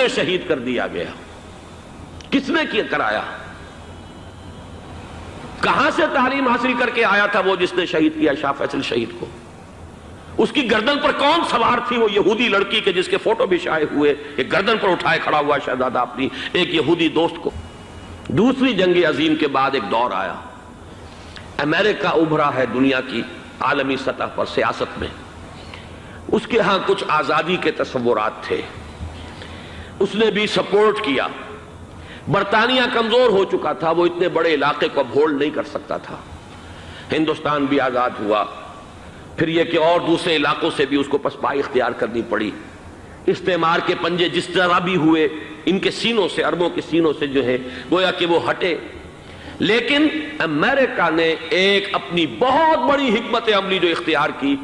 انہیں شہید کر دیا گیا؟ کس نے کرایا؟ کہاں سے تعلیم حاصل کر کے آیا تھا وہ جس نے شہید کیا شاہ فیصل شہید کو؟ اس کی گردن پر کون سوار تھی؟ وہ یہودی لڑکی کے جس کے فوٹو بھی شائع ہوئے، ایک گردن پر اٹھائے کھڑا ہوا شہزادہ اپنی ایک یہودی دوست کو۔ دوسری جنگ عظیم کے بعد ایک دور آیا، امریکہ ابھرا ہے دنیا کی عالمی سطح پر سیاست میں، اس کے ہاں کچھ آزادی کے تصورات تھے، اس نے بھی سپورٹ کیا۔ برطانیہ کمزور ہو چکا تھا، وہ اتنے بڑے علاقے کو اب ہولڈ نہیں کر سکتا تھا۔ ہندوستان بھی آزاد ہوا، پھر یہ کہ اور دوسرے علاقوں سے بھی اس کو پسپائی اختیار کرنی پڑی۔ استعمار کے پنجے جس طرح بھی ہوئے، ان کے سینوں سے، عربوں کے سینوں سے جو ہے گویا کہ وہ ہٹے، لیکن امریکہ نے ایک اپنی بہت بڑی حکمت عملی جو اختیار کی،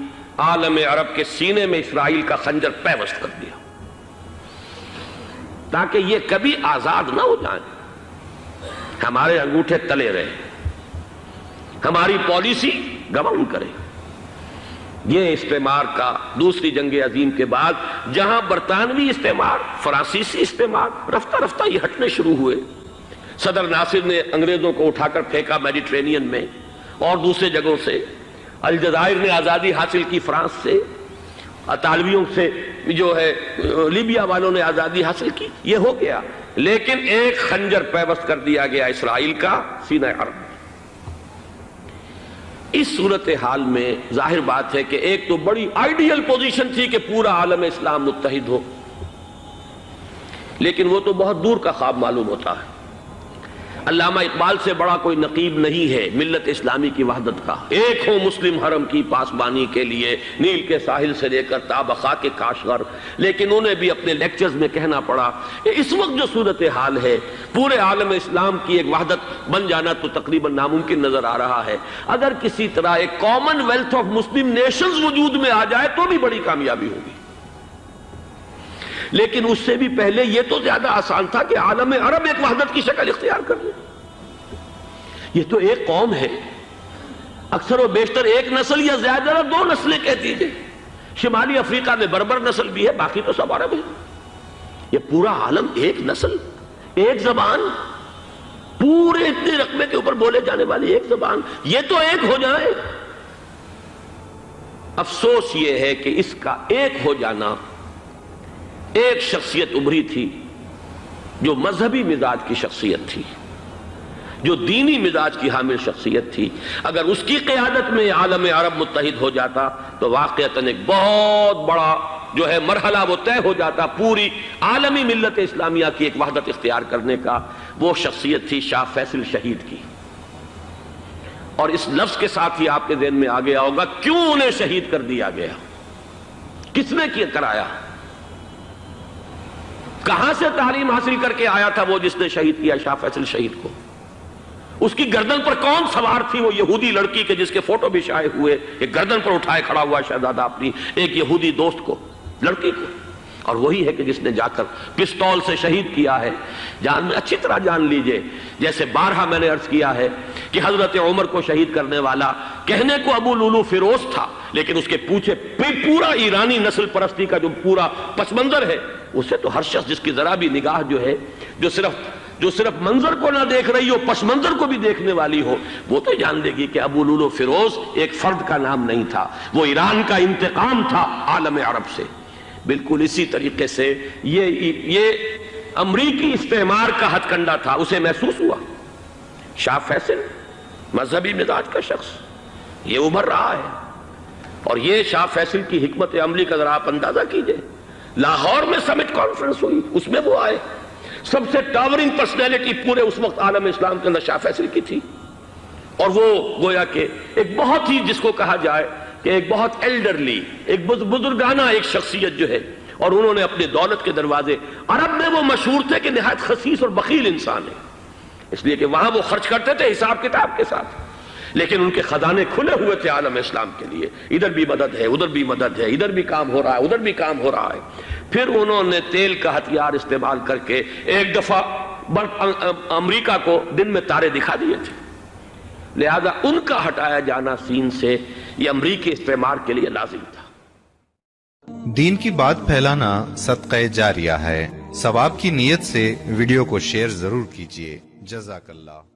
عالم عرب کے سینے میں اسرائیل کا خنجر پیوست کر دیا تاکہ یہ کبھی آزاد نہ ہو جائیں، ہمارے انگوٹھے تلے رہے، ہماری پالیسی گورن کرے۔ یہ استعمار کا دوسری جنگ عظیم کے بعد جہاں برطانوی استعمار، فرانسیسی استعمار رفتہ رفتہ یہ ہٹنے شروع ہوئے۔ صدر ناصر نے انگریزوں کو اٹھا کر پھینکا میڈیٹرینین میں اور دوسرے جگہوں سے، الجزائر نے آزادی حاصل کی فرانس سے، اطالویوں سے جو ہے لیبیا والوں نے آزادی حاصل کی، یہ ہو گیا، لیکن ایک خنجر پیوست کر دیا گیا اسرائیل کا سینہ عرب۔ اس صورتحال میں ظاہر بات ہے کہ ایک تو بڑی آئیڈیل پوزیشن تھی کہ پورا عالم اسلام متحد ہو، لیکن وہ تو بہت دور کا خواب معلوم ہوتا ہے۔ علامہ اقبال سے بڑا کوئی نقیب نہیں ہے ملت اسلامی کی وحدت کا۔ ایک ہو مسلم حرم کی پاسبانی کے لیے، نیل کے ساحل سے لے کر تا بخا کے کاشغر، لیکن انہیں بھی اپنے لیکچرز میں کہنا پڑا کہ اس وقت جو صورتحال ہے پورے عالم اسلام کی ایک وحدت بن جانا تو تقریباً ناممکن نظر آ رہا ہے۔ اگر کسی طرح ایک common wealth of Muslim nations وجود میں آ جائے تو بھی بڑی کامیابی ہوگی، لیکن اس سے بھی پہلے یہ تو زیادہ آسان تھا کہ عالم عرب ایک وحدت کی شکل اختیار کر لے۔ یہ تو ایک قوم ہے، اکثر و بیشتر ایک نسل یا زیادہ دو نسلیں کہتی تھے۔ شمالی افریقہ میں بربر نسل بھی ہے، باقی تو سب عرب ہے۔ یہ پورا عالم ایک نسل، ایک زبان، پورے اتنے رقبے کے اوپر بولے جانے والی ایک زبان، یہ تو ایک ہو جائے۔ افسوس یہ ہے کہ اس کا ایک ہو جانا، ایک شخصیت ابھری تھی جو مذہبی مزاج کی شخصیت تھی، جو دینی مزاج کی حامل شخصیت تھی، اگر اس کی قیادت میں عالم عرب متحد ہو جاتا تو واقعتاً ایک بہت بڑا جو ہے مرحلہ وہ طے ہو جاتا پوری عالمی ملت اسلامیہ کی ایک وحدت اختیار کرنے کا۔ وہ شخصیت تھی شاہ فیصل شہید کی، اور اس لفظ کے ساتھ ہی آپ کے ذہن میں آ گیا ہوگا کیوں انہیں شہید کر دیا گیا، کس نے کرایا؟ کہاں سے تعلیم حاصل کر کے آیا تھا وہ جس نے شہید کیا شاہ فیصل شہید کو؟ اس کی گردن پر کون سوار تھی؟ وہ یہودی لڑکی کے جس کے فوٹو بھی شائع ہوئے، ایک گردن پر اٹھائے کھڑا ہوا شہزادہ اپنی ایک یہودی دوست کو، لڑکی کو، اور وہی ہے کہ جس نے جا کر پستول سے شہید کیا ہے۔ جان میں اچھی طرح جان لیجئے، جیسے بارہا میں نے عرض کیا ہے کہ حضرت عمر کو شہید کرنے والا کہنے کو ابو لولو فیروز تھا، لیکن اس کے پیچھے پورا ایرانی نسل پرستی کا جو پورا پس منظر ہے، اسے تو ہر شخص جس کی ذرا بھی نگاہ جو ہے جو صرف منظر کو نہ دیکھ رہی ہو، پس منظر کو بھی دیکھنے والی ہو، وہ تو جان لے گی کہ ابو لولو فیروز ایک فرد کا نام نہیں تھا، وہ ایران کا انتقام تھا عالم عرب سے۔ بالکل اسی طریقے سے یہ امریکی استعمار کا ہتھ کنڈا تھا، اسے محسوس ہوا۔ شاہ فیصل مذہبی مزاج کا شخص، یہ ابھر رہا ہے، اور یہ شاہ فیصل کی حکمت عملی کا ذرا آپ اندازہ کیجئے۔ لاہور میں سمٹ کانفرنس ہوئی، اس میں وہ آئے، سب سے ٹاورنگ پرسنالٹی پورے اس وقت عالم اسلام کے اندر شاہ فیصل کی تھی، اور وہ گویا کہ ایک بہت ہی جس کو کہا جائے کہ ایک بہت ایلڈرلی، ایک بزرگانہ ایک شخصیت جو ہے، اور انہوں نے اپنے دولت کے دروازے، عرب میں وہ مشہور تھے کہ نہایت خسیس اور بخیل انسان ہے، اس لیے کہ وہاں وہ خرچ کرتے تھے حساب کتاب کے ساتھ، لیکن ان کے خزانے کھلے ہوئے تھے عالم اسلام کے لیے، ادھر بھی مدد ہے، ادھر بھی مدد ہے، ادھر بھی کام ہو رہا ہے، ادھر بھی کام ہو رہا ہے۔ پھر انہوں نے تیل کا ہتھیار استعمال کر کے ایک دفعہ امریکہ کو دن میں تارے دکھا دیے تھے، لہذا ان کا ہٹایا جانا سین سے یہ امریکی استعمار کے لیے لازم تھا۔ دین کی بات پھیلانا صدقہ جاریہ ہے۔ ثواب کی نیت سے ویڈیو کو شیئر ضرور کیجیے. جزاک اللہ.